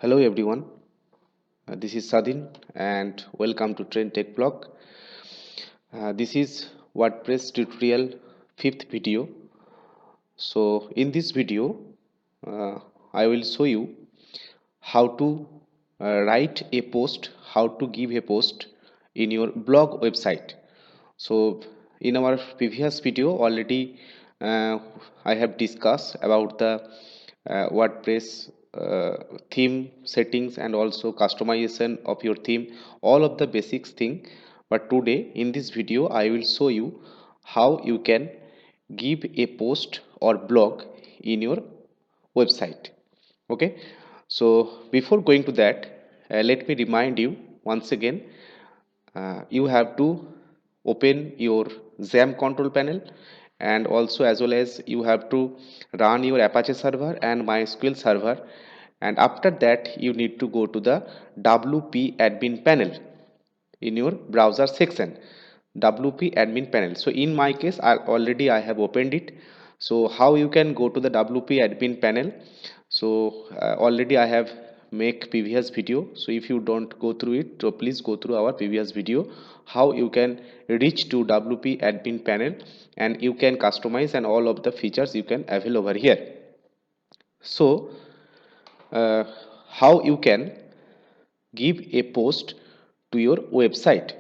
Hello everyone, this is Sadin and welcome to Trend Tech Blog. This is WordPress tutorial 5th video. So in this video, uh, I will show you how to write a post, how to give a post in your blog website. So in our previous video already I have discussed about the WordPress theme settings and also customization of your theme, all of the basics thing. But today in this video I will show you how you can give a post or blog in your website. Okay, so before going to that, let me remind you once again, you have to open your XAMPP control panel, and also as well as you have to run your Apache server and MySQL server, and after that you need to go to the WP admin panel in your browser section. WP admin panel. So in my case I have opened it. So how you can go to the WP admin panel? So already I have make previous video, so if you don't go through it, so please go through our previous video how you can reach to WP admin panel and you can customize and all of the features you can avail over here. So uh, how you can give a post to your website?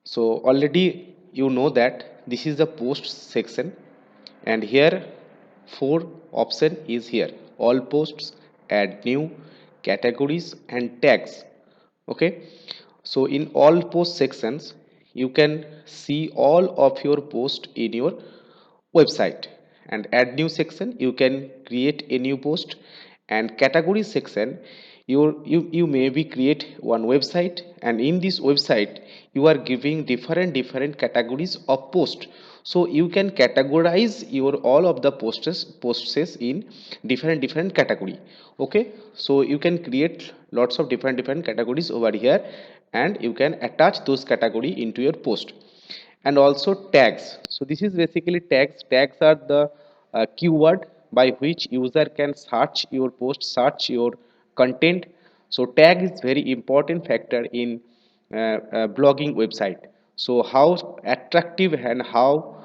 So already you know that this is the post section, and here four option is here: all posts, add new, categories and tags. Okay, so in all post sections you can see all of your post in your website, and add new section you can create a new post, and category section you maybe create one website, and in this website you are giving different categories of post. So you can categorize your all of the posts in different category. Okay, so you can create lots of different categories over here, and you can attach those category into your post. And also tags. So this is basically tags are the keyword by which user can search your post, search your content. So tag is very important factor in blogging website. So how attractive and how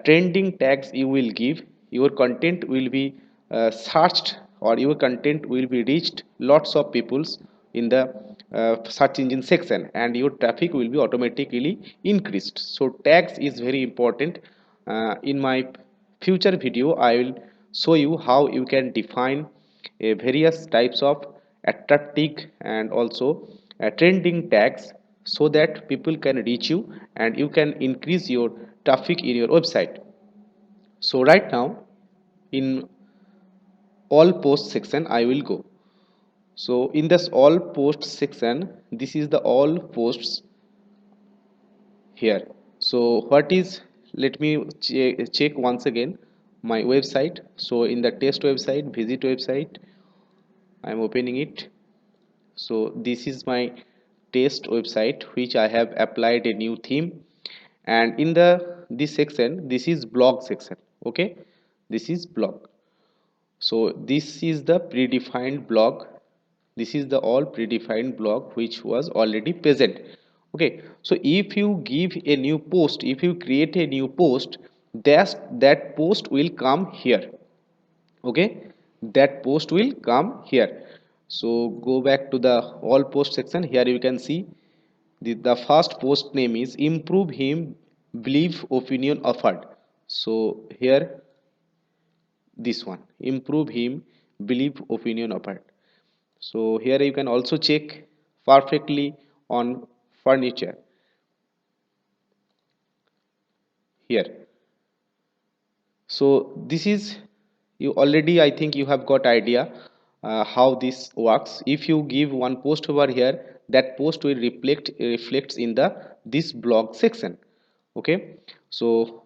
trending tags you will give, your content will be searched, or your content will be reached lots of peoples in the search engine section, and your traffic will be automatically increased. So tags is very important. In my future video I will show you how you can define various types of attractive and also trending tags, so that people can reach you and you can increase your traffic in your website. So right now in all post section I will go. So in this all posts section, this is the all posts here. So what is, let me check once again my website. So in the test website, visit website, I am opening it. So this is my test website which I have applied a new theme, and in the this section, this is blog section. Okay, this is blog. So this is the predefined blog, this is the all predefined blog which was already present. Okay, so if you give a new post, if you create a new post, that post will come here. Okay, that post will come here. So go back to the all post section. Here you can see the first post name is improve him believe opinion offered. So here this one, improve him believe opinion offered. So here you can also check perfectly on furniture here. So this is, you already, I think you have got idea how this works. If you give one post over here, that post will reflects in the this blog section. Okay, so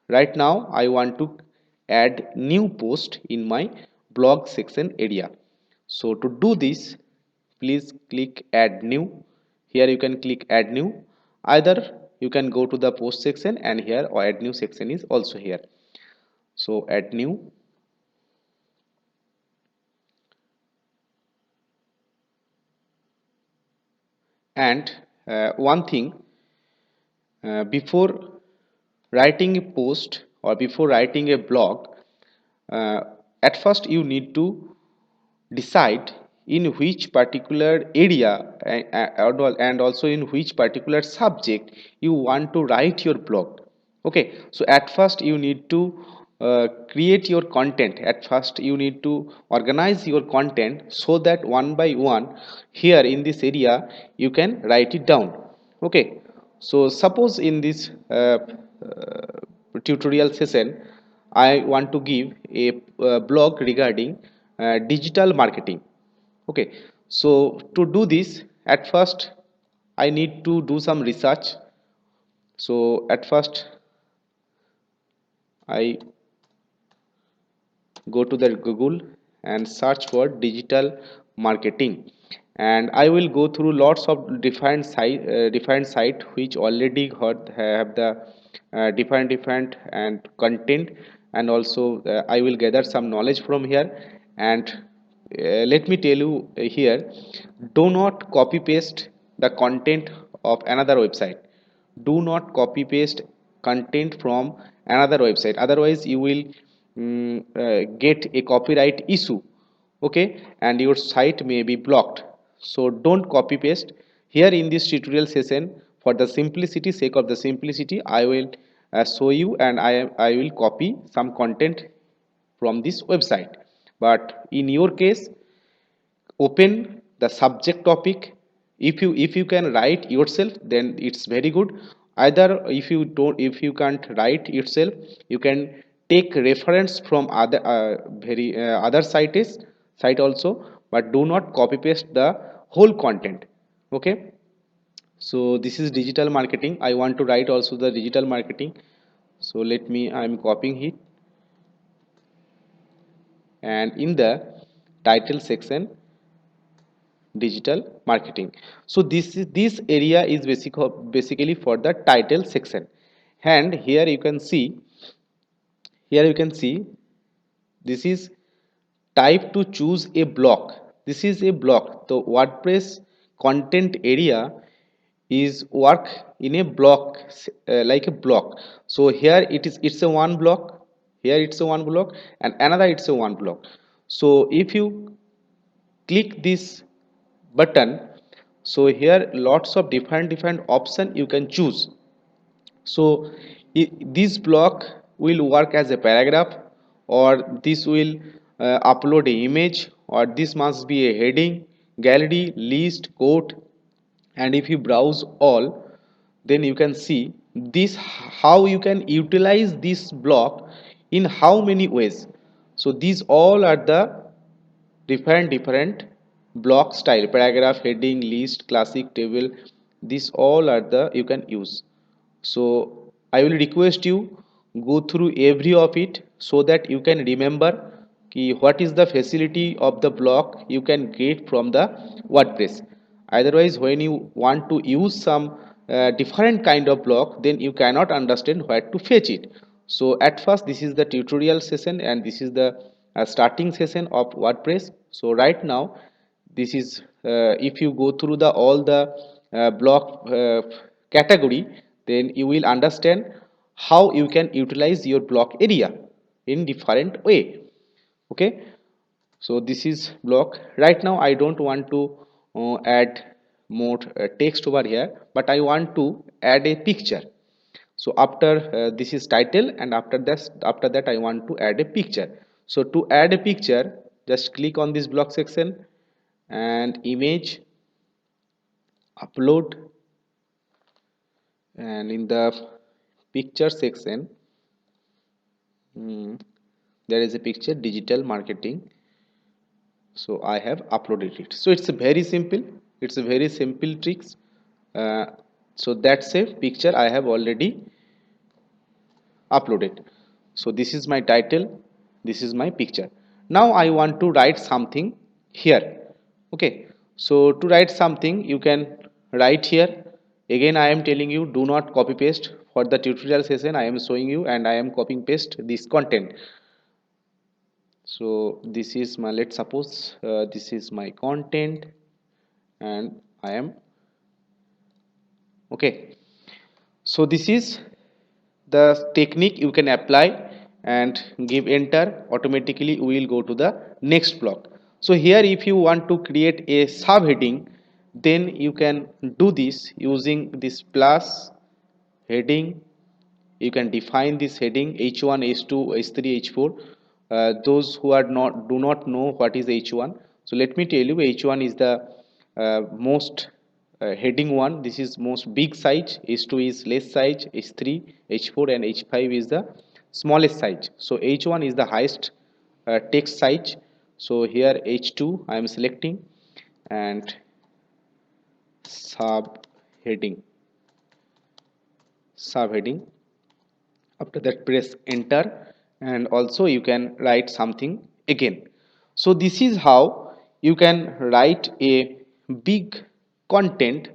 right now I want to add new post in my blog section area. So to do this, please click add new. Here you can click add new. Either you can go to the post section, and here or add new section is also here. So add new. And one thing, before writing a post or before writing a blog, uh, at first you need to decide in which particular area and also in which particular subject you want to write your blog. Okay, so at first you need to create your content. At first you need to organize your content so that one by one here in this area you can write it down. Okay, so suppose in this tutorial session I want to give a blog regarding digital marketing. Okay, so to do this, at first I need to do some research. So at first I go to the Google and search for digital marketing, and I will go through lots of different site which already have the different and content, and also I will gather some knowledge from here. And let me tell you here, do not copy paste the content of another website. Do not copy paste content from another website, otherwise you will get a copyright issue. Okay, and your site may be blocked. So don't copy paste. Here in this tutorial session, for the simplicity sake of the simplicity, I will show you, and I will copy some content from this website. But in your case, open the subject topic. If you can write yourself, then it's very good. Either if you don't, if you can't write yourself, you can take reference from other very other site also, but do not copy paste the whole content. Okay, so this is digital marketing. I want to write also the digital marketing, so let me, I'm copying it, and in the title section, digital marketing. So this area is basically for the title section. And here you can see this is type to choose a block. This is a block. The WordPress content area is work in a block, like a block. So here it's a one block, here it's a one block, and another it's a one block. So if you click this button, so here lots of different option you can choose. So this block will work as a paragraph, or this will upload a image, or this must be a heading, gallery, list, quote. And if you browse all, then you can see this, how you can utilize this block in how many ways. So these all are the different block style: paragraph, heading, list, classic, table. These all are the you can use. So I will request you go through every of it so that you can remember what is the facility of the block you can get from the WordPress. Otherwise, when you want to use some different kind of block, then you cannot understand where to fetch it. So at first, this is the tutorial session, and this is the starting session of WordPress. So right now, this is if you go through the all the block category, then you will understand how you can utilize your block area in different way. Okay, so this is block. Right now I don't want to add more text over here, but I want to add a picture. So after this is title, and after that I want to add a picture. So to add a picture, just click on this block section and image, upload, and in the picture section, there is a picture, digital marketing. So I have uploaded it. So it's a very simple, it's a very simple tricks. uh, so that's a picture I have already uploaded. So this is my title, this is my picture. Now I want to write something here. Okay, so to write something you can write here. Again I am telling you, do not copy paste. For the tutorial session I am showing you, and I am copying paste this content. So this is my, let's suppose this is my content, and I am Okay, so this is the technique you can apply, and give enter. Automatically we will go to the next block. So here if you want to create a subheading, then you can do this using this plus heading. You can define this heading h1, h2, h3, h4. Those who are not do not know what is h1, so let me tell you, h1 is the most heading one. This is most big size. H2 is less size. H3, h4 and h5 is the smallest size. So h1 is the highest text size. So here h2 I am selecting, and subheading, subheading. After that press enter, and also you can write something again. So this is how you can write a big content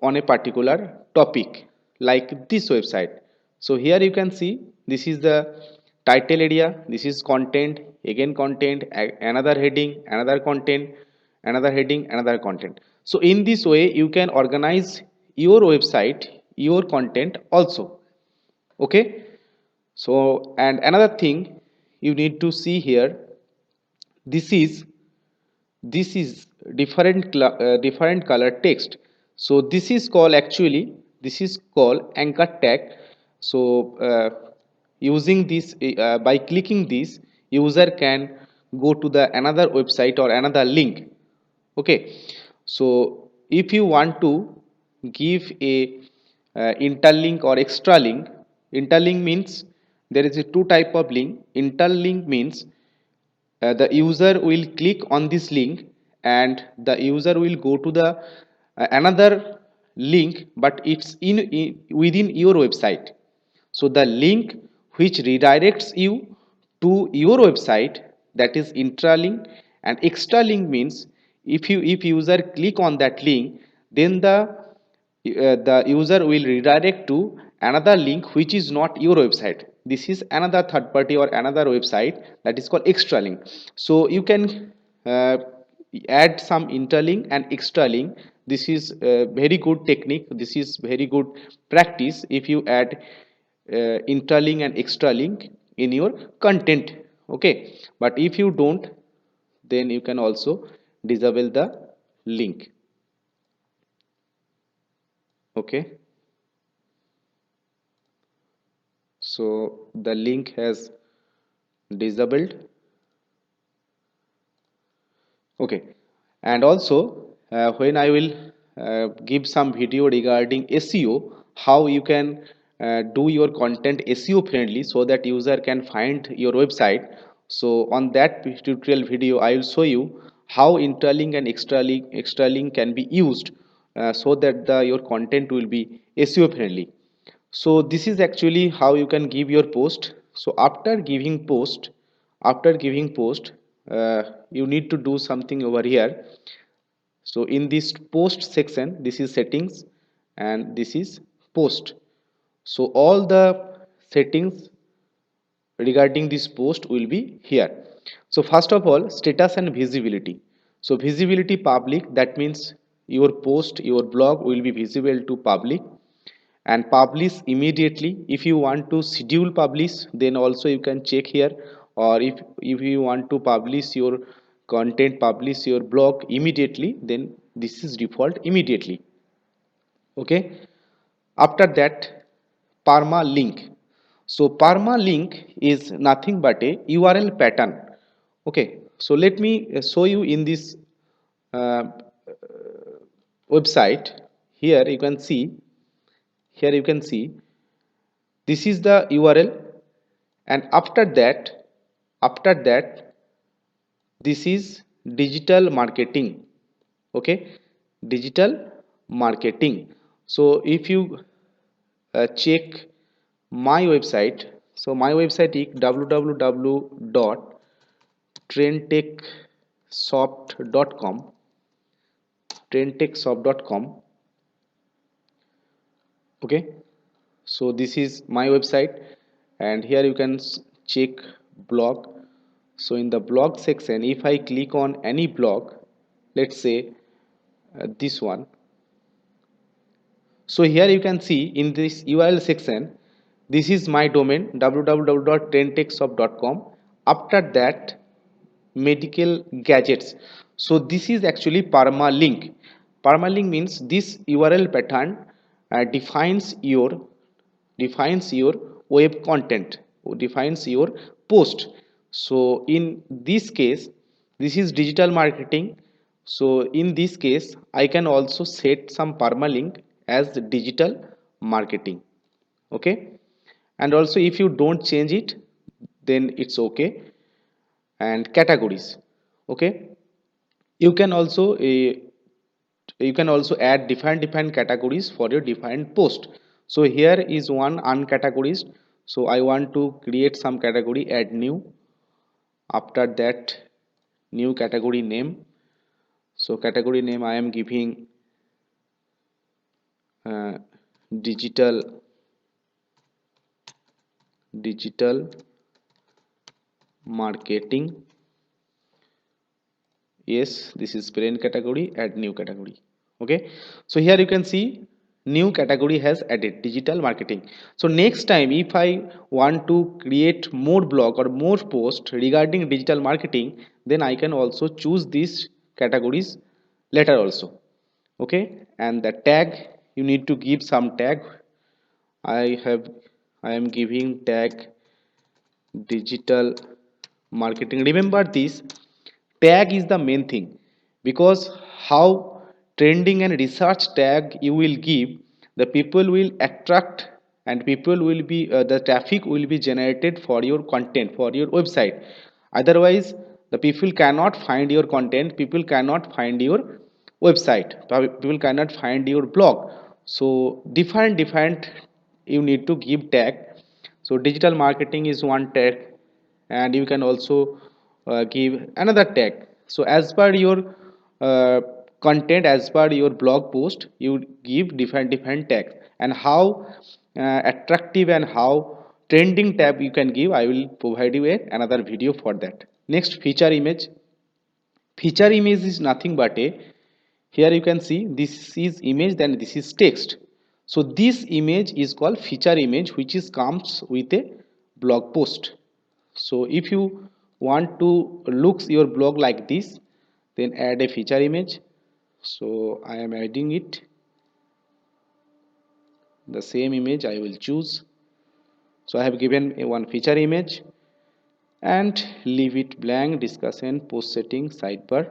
on a particular topic like this website. So here you can see, this is the title area, this is content, again content, another heading, another content, another heading, another content. So in this way you can organize your website, your content also. Okay, so and another thing you need to see here, this is different color text. So this is called, actually this is called anchor tag. So using this, by clicking this, user can go to the another website or another link. Okay, so if you want to give a interlink or extra link. Interlink means there is a two type of link. Interlink means the user will click on this link, and the user will go to the another link, but it's in within your website. So the link which redirects you to your website, that is intralink. And extra link means if user click on that link, then the user will redirect to another link which is not your website. This is another third party or another website, that is called extra link. So you can add some interlink and extra link. This is a very good technique, this is very good practice if you add interlink and extra link in your content. Okay, but if you don't, then you can also disable the link. Okay, so the link has disabled. Okay, and also when I will give some video regarding SEO, how you can do your content SEO friendly so that user can find your website. So on that tutorial video I will show you how interlink and extra link can be used so that your content will be SEO friendly. So this is actually how you can give your post. So after giving post, you need to do something over here. So in this post section, this is settings and this is post. So all the settings regarding this post will be here. So first of all, status and visibility. So visibility public, that means your post, your blog will be visible to public. And publish immediately, if you want to schedule publish, then also you can check here. Or if you want to publish your content, publish your blog immediately, then this is default immediately. Okay, after that, perma link. So perma link is nothing but a URL pattern. Okay, so let me show you in this uh, website. Here you can see, here you can see this is the URL. And after that this is digital marketing. Okay, digital marketing. So if you check my website, so my website is www.trendtechsoft.com, trendtechsoft.com. Okay, so this is my website, and here you can check blog. So in the blog section, if I click on any blog, let's say this one, So here you can see in this URL section, this is my domain www.trendtechshop.com. After that, medical gadgets. So this is actually permalink. Permalink means this URL pattern defines your web content, defines your post. So in this case, this is digital marketing. So in this case, I can also set some permalink as digital marketing. Okay, and also if you don't change it, then it's okay. And categories, okay, you can also add different categories for your defined post. So here is one uncategorized. So I want to create some category, add new. After that, new category name. So category name I am giving uh, digital digital marketing. Yes, this is parent category, add new category. Okay, so here you can see new category has added digital marketing. So next time if I want to create more blog or more post regarding digital marketing, then I can also choose these categories later also. Okay, and the tag, you need to give some tag. I am giving tag digital marketing. Remember this, tag is the main thing, because how trending and research tag you will give, the people will attract, and people will be the traffic will be generated for your content, for your website. Otherwise the people cannot find your content, people cannot find your website, people cannot find your blog. So different you need to give tag. So digital marketing is one tag, and you can also give another tag. So as per your uh, content, as per your blog post, you give different tags. And how attractive and how trending tab you can give, I will provide you another video for that. Next, feature image. Feature image is nothing but a, here you can see this is image, then this is text. So this image is called feature image, which is comes with a blog post. So if you want to looks your blog like this, then add a feature image. So I am adding it, the same image I will choose. So I have given a one feature image, and leave it blank. Discussion, post setting, sidebar,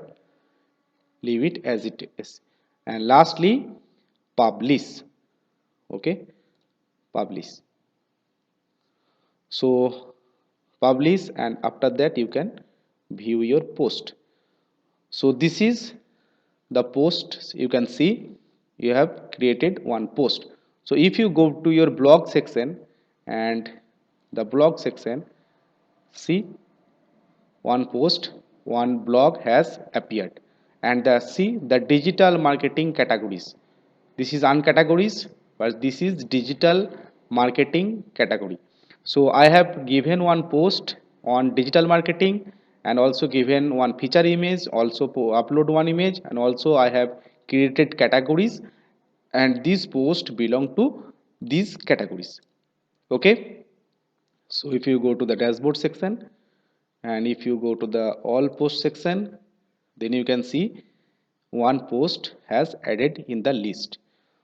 leave it as it is. And lastly, publish. Okay, publish. So publish, and after that you can view your post. So this is the post. You can see you have created one post. So if you go to your blog section, and the blog section, see one post, one blog has appeared. And see the digital marketing categories, this is uncategories, but this is digital marketing category. So I have given one post on digital marketing, and also given one feature image, also upload one image, and also I have created categories, and these posts belong to these categories. Okay, so if you go to the dashboard section, and if you go to the all post section, then you can see one post has added in the list.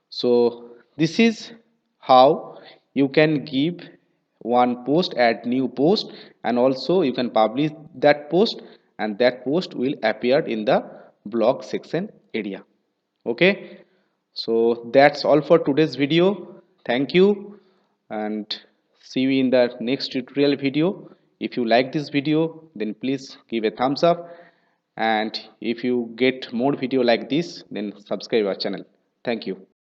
So this is how you can give one post, add new post, and also you can publish that post, and that post will appear in the blog section area. Okay, so that's all for today's video. Thank you, and see you in the next tutorial video. If you like this video, then please give a thumbs up, and if you get more video like this, then subscribe our channel. Thank you.